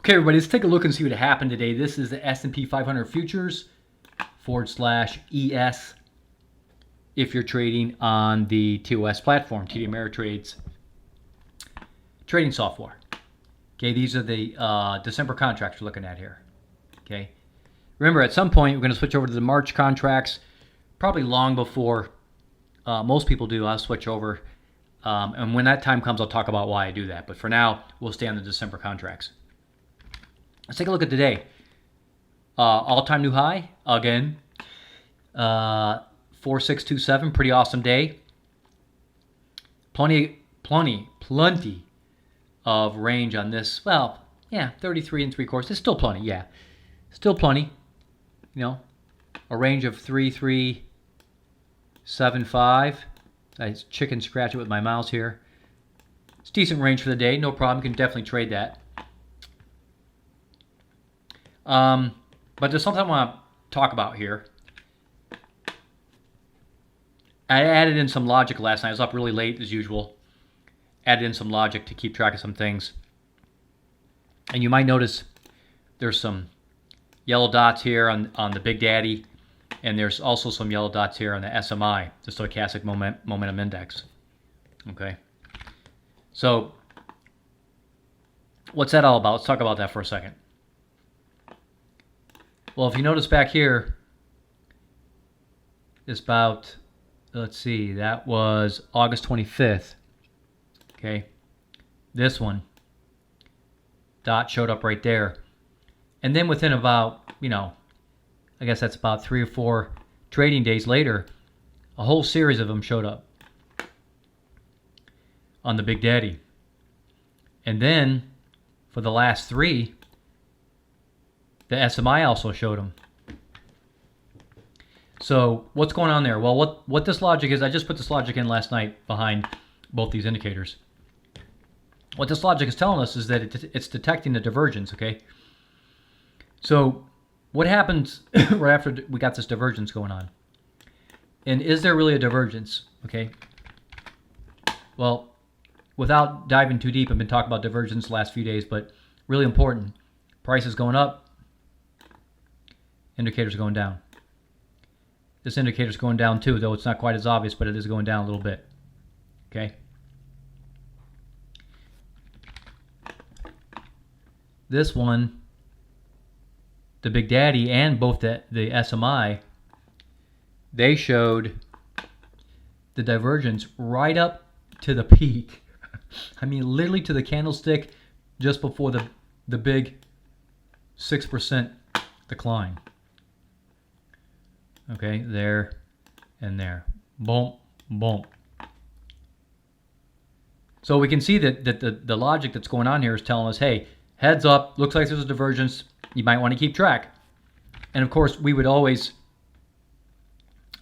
Okay, everybody, let's take a look and see what happened today. This is the S&P 500 futures /ES if you're trading on the TOS platform, TD Ameritrade's trading software. Okay, these are the December contracts we're looking at here. Okay, remember at some point we're going to switch over to the March contracts, probably long before most people do. I'll switch over, and when that time comes, I'll talk about why I do that. But for now, we'll stay on the December contracts. Let's take a look at today. All-time new high again. 4627, pretty awesome day. Plenty of range on this. Well, yeah, 33 3/4. It's still plenty, yeah. Still plenty. You know, a range of 3,375. I chicken scratch it with my mouse here. It's decent range for the day, no problem. You can definitely trade that. But there's something I want to talk about here. I added in some logic last night. I was up really late as usual. Added in some logic to keep track of some things. And you might notice there's some yellow dots here on the Big Daddy. And there's also some yellow dots here on the SMI, the Stochastic Momentum Index. Okay. So what's that all about? Let's talk about that for a second. Well, if you notice back here, it's about, let's see, that was August 25th. Okay. This one, dot showed up right there. And then within about, I guess that's about 3 or 4 trading days later, a whole series of them showed up on the Big Daddy. And then for the last 3, the SMI also showed them. So what's going on there? Well, what this logic is, I just put this logic in last night behind both these indicators. What this logic is telling us is that it's detecting the divergence, okay? So what happens right after we got this divergence going on? And is there really a divergence, okay? Well, without diving too deep, I've been talking about divergence the last few days, but really important. Price is going up. Indicators going down. This indicator's going down too, though it's not quite as obvious, but it is going down a little bit. Okay. This one, the Big Daddy and both the SMI, they showed the divergence right up to the peak. I mean, literally to the candlestick just before the big 6% decline. Okay, there and there. Boom, boom. So we can see that the logic that's going on here is telling us, hey, heads up, looks like there's a divergence. You might want to keep track. And of course, we would always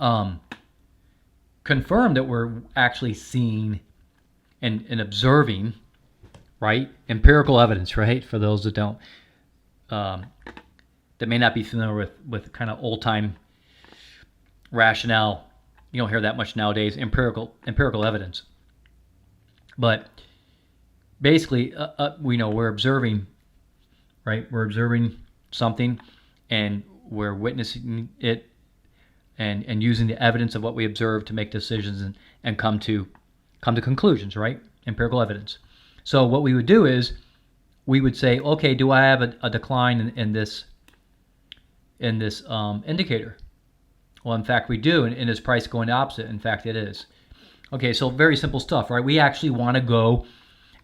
confirm that we're actually seeing and observing, right? Empirical evidence, right? For those that don't, that may not be familiar with kind of old-time rationale. You don't hear that much nowadays. Empirical evidence. But basically, we know we're observing, right? We're observing something, and we're witnessing it, and using the evidence of what we observe to make decisions and come to conclusions, right? Empirical evidence. So what we would do is we would say, okay, do I have a decline in this indicator? Well, in fact, we do, and is price going opposite? In fact, it is. Okay, so very simple stuff, right? We actually want to go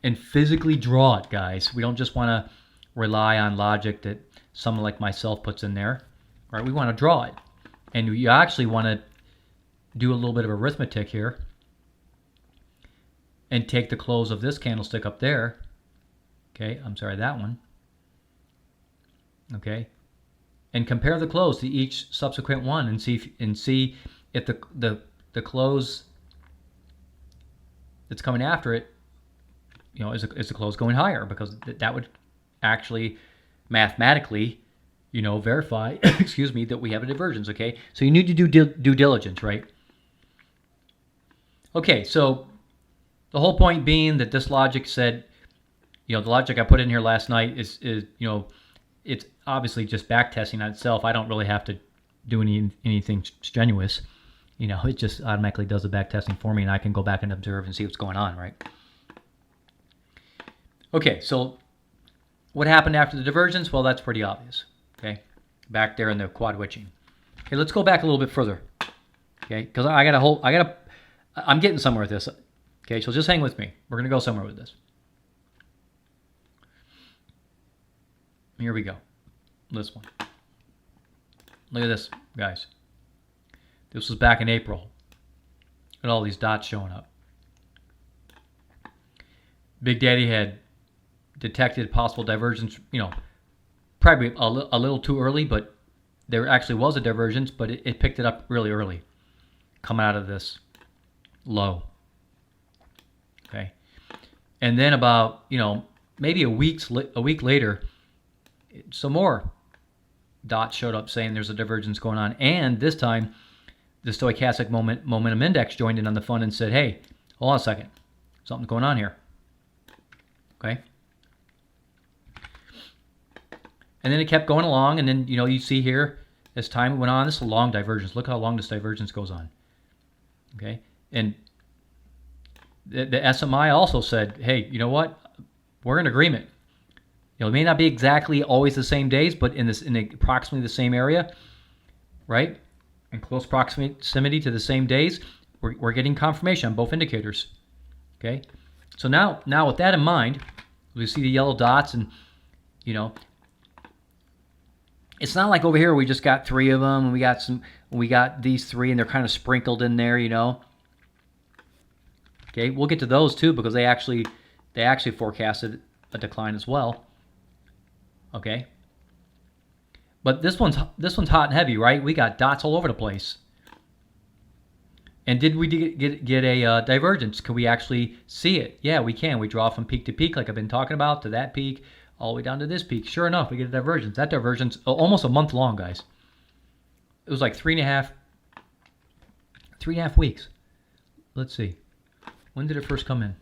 and physically draw it, guys. We don't just want to rely on logic that someone like myself puts in there, right? We want to draw it. And you actually want to do a little bit of arithmetic here and take the close of this candlestick up there. Okay, I'm sorry, that one. Okay. And compare the close to each subsequent one and see if the close that's coming after it, is the close going higher, because that would actually mathematically, verify, excuse me, that we have a divergence. Okay, so you need to do due diligence, right? Okay, so the whole point being that this logic said the logic I put in here last night is it's obviously just back testing on itself. I don't really have to do anything strenuous. It just automatically does the back testing for me, and I can go back and observe and see what's going on, right? Okay, so what happened after the divergence? Well, that's pretty obvious. Okay, back there in the quad witching. Okay, let's go back a little bit further. Okay, because I'm getting somewhere with this. Okay, so just hang with me. We're gonna go somewhere with this. Here we go. This one. Look at this, guys. This was back in April. Look at all these dots showing up. Big Daddy had detected possible divergence, probably a little too early, but there actually was a divergence, but it picked it up really early, coming out of this low. Okay. And then about, maybe a week later, some more dots showed up saying there's a divergence going on. And this time, the stochastic momentum index joined in on the fun and said, hey, hold on a second. Something's going on here. Okay. And then it kept going along. And then, you see here, as time went on, this is a long divergence. Look how long this divergence goes on. Okay. And the SMI also said, hey, you know what? We're in agreement. It may not be exactly always the same days, but in approximately the same area, right? In close proximity to the same days, we're getting confirmation on both indicators. Okay, so now with that in mind, we see the yellow dots, and it's not like over here we just got 3 of them, and we got these 3, and they're kind of sprinkled in there, Okay, we'll get to those too because they actually forecasted a decline as well. Okay, but this one's hot and heavy, right? We got dots all over the place. And did we get a divergence? Can we actually see it? Yeah, we can. We draw from peak to peak, like I've been talking about, to that peak, all the way down to this peak. Sure enough, we get a divergence. That divergence, almost a month long, guys. It was like 3.5 weeks. Let's see. When did it first come in?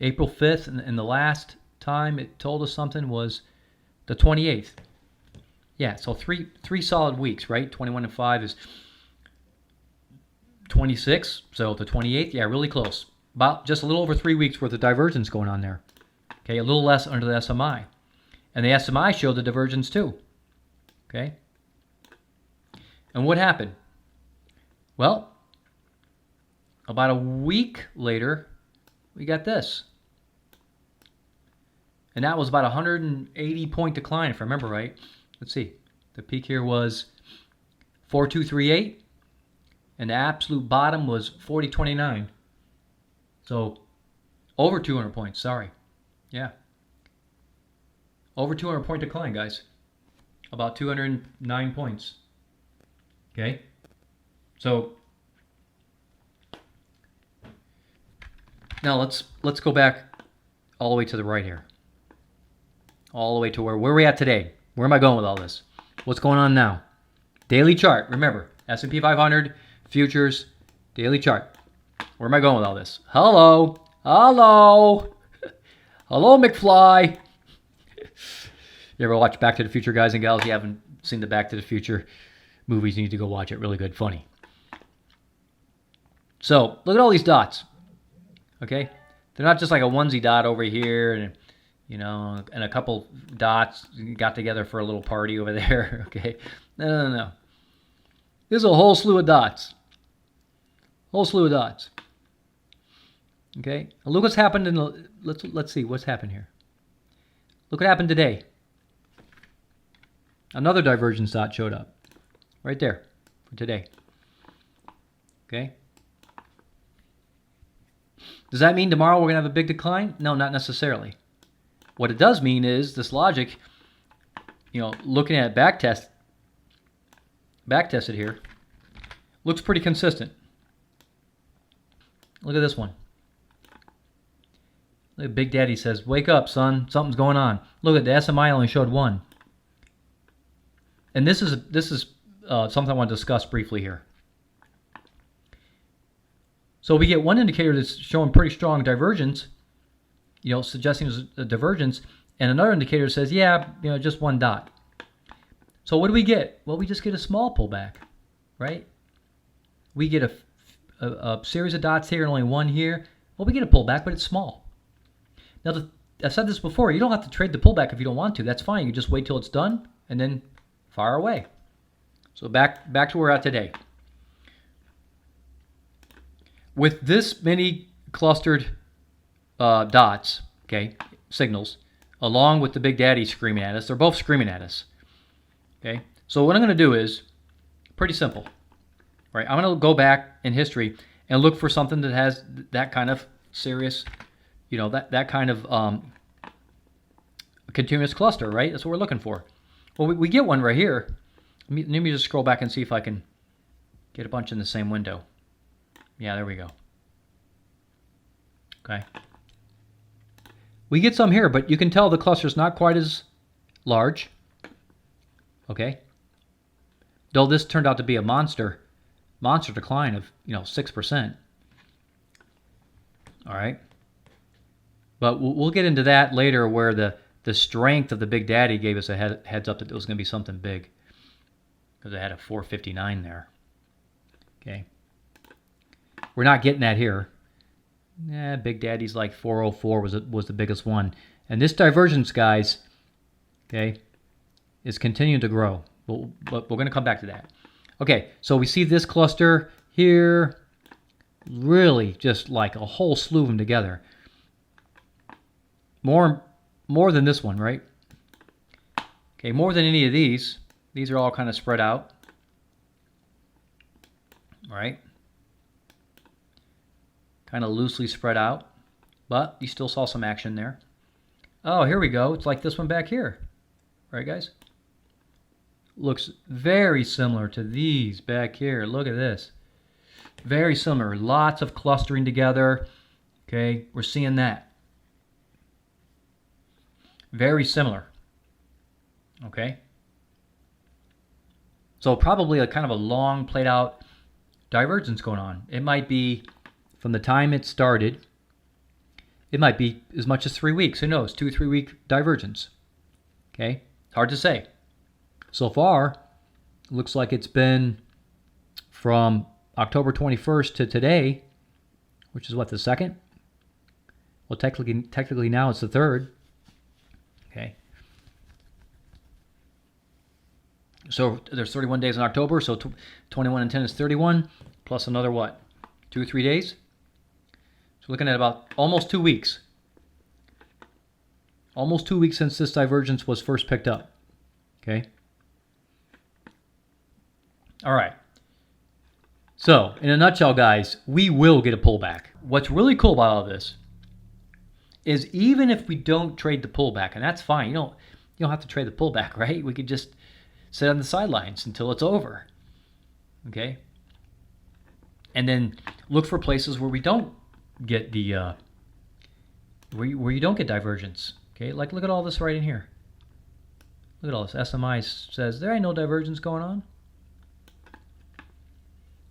April 5th, and the last time it told us something was the 28th. Yeah, so three solid weeks, right? 21 and 5 is 26, so the 28th, yeah, really close. About just a little over 3 weeks worth of divergence going on there. Okay, a little less under the SMI. And the SMI showed the divergence too. Okay? And what happened? Well, about a week later, we got this. And that was about a 180-point decline, if I remember right. Let's see. The peak here was 4238, and the absolute bottom was 4029. So over 200 points, sorry. Yeah. Over 200-point decline, guys. About 209 points. Okay? So now let's go back all the way to the right here. All the way to where are we at today? Where am I going with all this? What's going on now? Daily chart. Remember, S&P 500, futures, daily chart. Where am I going with all this? Hello. Hello. Hello, McFly. You ever watch Back to the Future, guys and gals? You haven't seen the Back to the Future movies, you need to go watch it. Really good. Funny. So, look at all these dots. Okay? They're not just like a onesie dot over here and and a couple dots got together for a little party over there. Okay, no. There's a whole slew of dots. Okay, and look what's happened let's see what's happened here. Look what happened today. Another divergence dot showed up right there for today. Okay. Does that mean tomorrow we're gonna have a big decline? No, not necessarily. What it does mean is this logic, looking at backtested here, looks pretty consistent. Look at this one. Look at Big Daddy says, "Wake up, son. Something's going on." Look at the SMI only showed 1. And this is something I want to discuss briefly here. So we get one indicator that's showing pretty strong divergence, suggesting there's a divergence, and another indicator says, yeah, just one dot. So what do we get? Well, we just get a small pullback, right? We get a series of dots here and only one here. Well, we get a pullback, but it's small. Now, I've said this before. You don't have to trade the pullback if you don't want to. That's fine. You just wait till it's done and then fire away. So back to where we're at today. With this many clustered dots, okay, signals, along with the Big Daddy screaming at us, they're both screaming at us. Okay, so what I'm going to do is pretty simple, right? I'm going to go back in history and look for something that has that kind of serious, that kind of continuous cluster, right? That's what we're looking for. Well, we get one right here. Let me just scroll back and see if I can get a bunch in the same window. Yeah, there we go. Okay. We get some here, but you can tell the cluster's not quite as large. Okay. Though this turned out to be a monster decline of 6%. All right. But we'll get into that later, where the strength of the Big Daddy gave us a heads up that it was going to be something big, because it had a 459 there. Okay. We're not getting that here. Big Daddy's like 404 was the biggest one. And this divergence, guys, okay, is continuing to grow. But we're going to come back to that. Okay, so we see this cluster here, really just like a whole slew of them together. More than this one, right? Okay, more than any of these. These are all kind of spread out. All right. Kind of loosely spread out, but you still saw some action there. Oh, here we go. It's like this one back here. Right, guys? Looks very similar to these back here. Look at this. Very similar. Lots of clustering together. Okay, we're seeing that. Very similar. Okay. So probably a kind of a long played out divergence going on. It might be from the time it started, it might be as much as 3 weeks. Who knows? 2 or 3 week divergence. Okay. Hard to say. So far, it looks like it's been from October 21st to today, which is what, the 2nd? Well, technically now it's the 3rd. Okay. So there's 31 days in October, so 21 and 10 is 31, plus another what? 2 or 3 days? So looking at about almost 2 weeks. Almost 2 weeks since this divergence was first picked up. Okay. All right. So, in a nutshell, guys, we will get a pullback. What's really cool about all this is even if we don't trade the pullback, and that's fine, you don't have to trade the pullback, right? We could just sit on the sidelines until it's over. Okay? And then look for places where we don't get the where you don't get divergence. Okay? Like look at all this right in here. Look at all this. SMI says there ain't no divergence going on.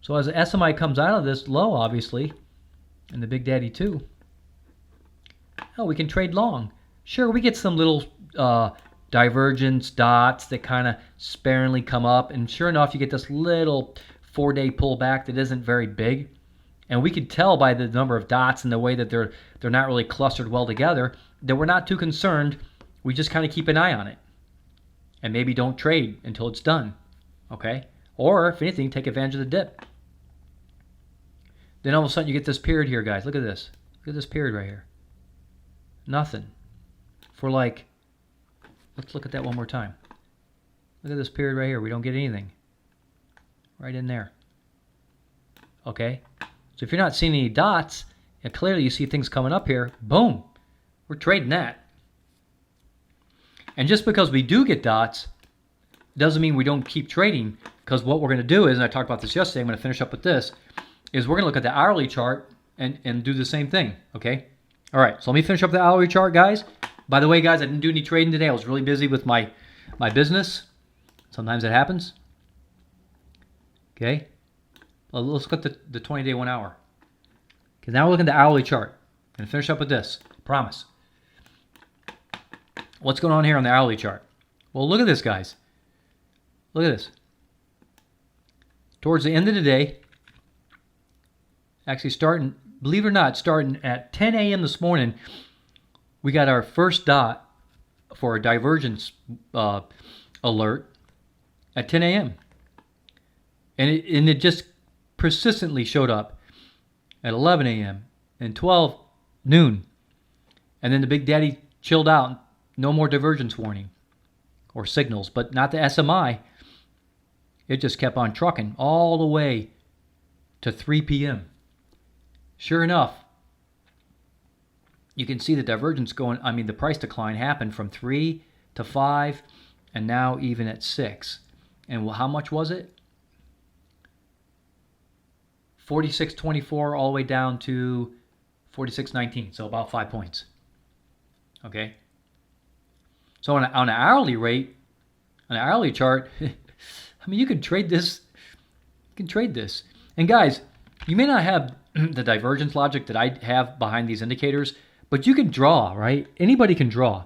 So as the SMI comes out of this low, obviously, and the Big Daddy too, oh, we can trade long. Sure, we get some little divergence dots that kind of sparingly come up, and sure enough, you get this little 4-day pullback that isn't very big, and we could tell by the number of dots and the way that they're not really clustered well together that we're not too concerned. We just kind of keep an eye on it, and maybe don't trade until it's done. Okay, or if anything, take advantage of the dip. Then all of a sudden you get this period here, guys. Look at this. Look at this period right here. Nothing. For like, let's look at that one more time. Look at this period right here. We don't get anything. Right in there. Okay? So if you're not seeing any dots, and clearly you see things coming up here, boom. We're trading that. And just because we do get dots doesn't mean we don't keep trading, because what we're going to do is, and I talked about this yesterday, I'm going to finish up with this, is we're going to look at the hourly chart and do the same thing, okay? All right, so let me finish up the hourly chart, guys. By the way, guys, I didn't do any trading today. I was really busy with my business. Sometimes it happens. Okay? Well, let's look at the 20-day 1 hour. Okay, now we're looking at the hourly chart. I'm going to finish up with this. Promise. what's going on here on the hourly chart? Well, look at this, guys. Look at this. Towards the end of the day, actually starting, believe it or not, starting at 10 a.m. this morning, we got our first dot for a divergence alert at 10 a.m. And it just persistently showed up at 11 a.m. and 12 noon. And then the Big Daddy chilled out. No more divergence warning or signals, but not the SMI. It just kept on trucking all the way to 3 p.m. Sure enough, you can see the divergence going, the price decline happened from 3 to 5 and now even at 6. And how much was it? 46.24 all the way down to 46.19, so about 5 points. Okay? So on an hourly rate, on an hourly chart, you can trade this. You can trade this. And guys, you may not have the divergence logic that I have behind these indicators, but you can draw, right? Anybody can draw.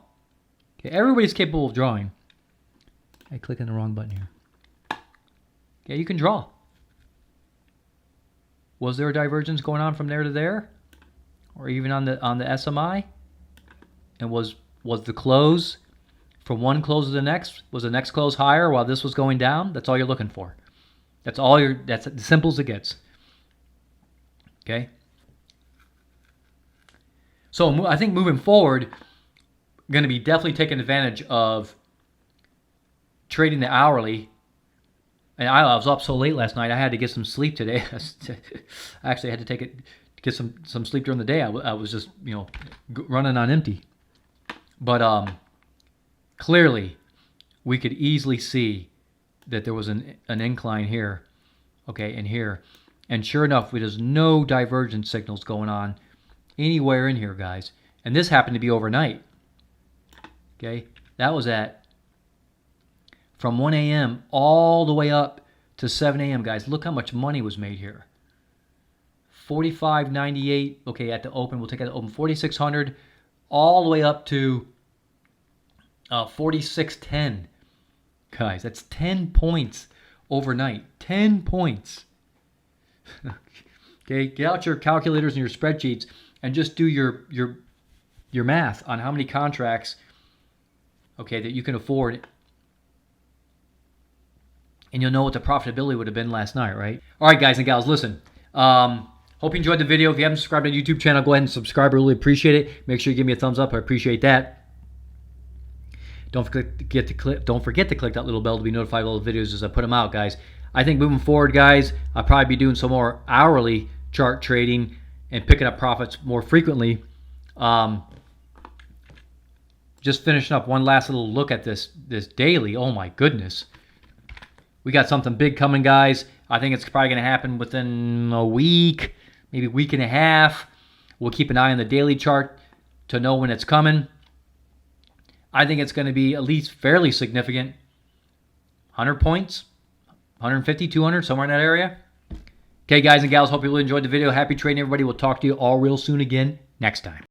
Okay, everybody's capable of drawing. I click on the wrong button here. Okay, you can draw. Was there a divergence going on from there to there? Or even on the SMI? And was the close from one close to the next? Was the next close higher while this was going down? That's all you're looking for. That's as simple as it gets. Okay? So I think moving forward, I'm going to be definitely taking advantage of trading the hourly. And I was up so late last night, I had to get some sleep today. I actually had to get some sleep during the day. I was just, running on empty. But clearly, we could easily see that there was an incline here, okay, and here. And sure enough, there's no divergence signals going on anywhere in here, guys. And this happened to be overnight. Okay, that was from 1 a.m. all the way up to 7 a.m., guys. Look how much money was made here. 45.98. Okay, at the open, we'll take it at the open. 4,600 all the way up to 46.10. Guys, that's 10 points overnight. 10 points. Okay, get out your calculators and your spreadsheets and just do your math on how many contracts, okay, that you can afford. And you'll know what the profitability would have been last night, right? All right, guys and gals, listen. Hope you enjoyed the video. If you haven't subscribed to the YouTube channel, go ahead and subscribe. I really appreciate it. Make sure you give me a thumbs up. I appreciate that. Don't forget to click that little bell to be notified of all the videos as I put them out, guys. I think moving forward, guys, I'll probably be doing some more hourly chart trading and picking up profits more frequently. Just finishing up one last little look at this daily. Oh my goodness. We got something big coming, guys. I think it's probably going to happen within a week, maybe a week and a half. We'll keep an eye on the daily chart to know when it's coming. I think it's going to be at least fairly significant. 100 points, 150, 200, somewhere in that area. Okay, guys and gals, hope you really enjoyed the video. Happy trading, everybody. We'll talk to you all real soon again next time.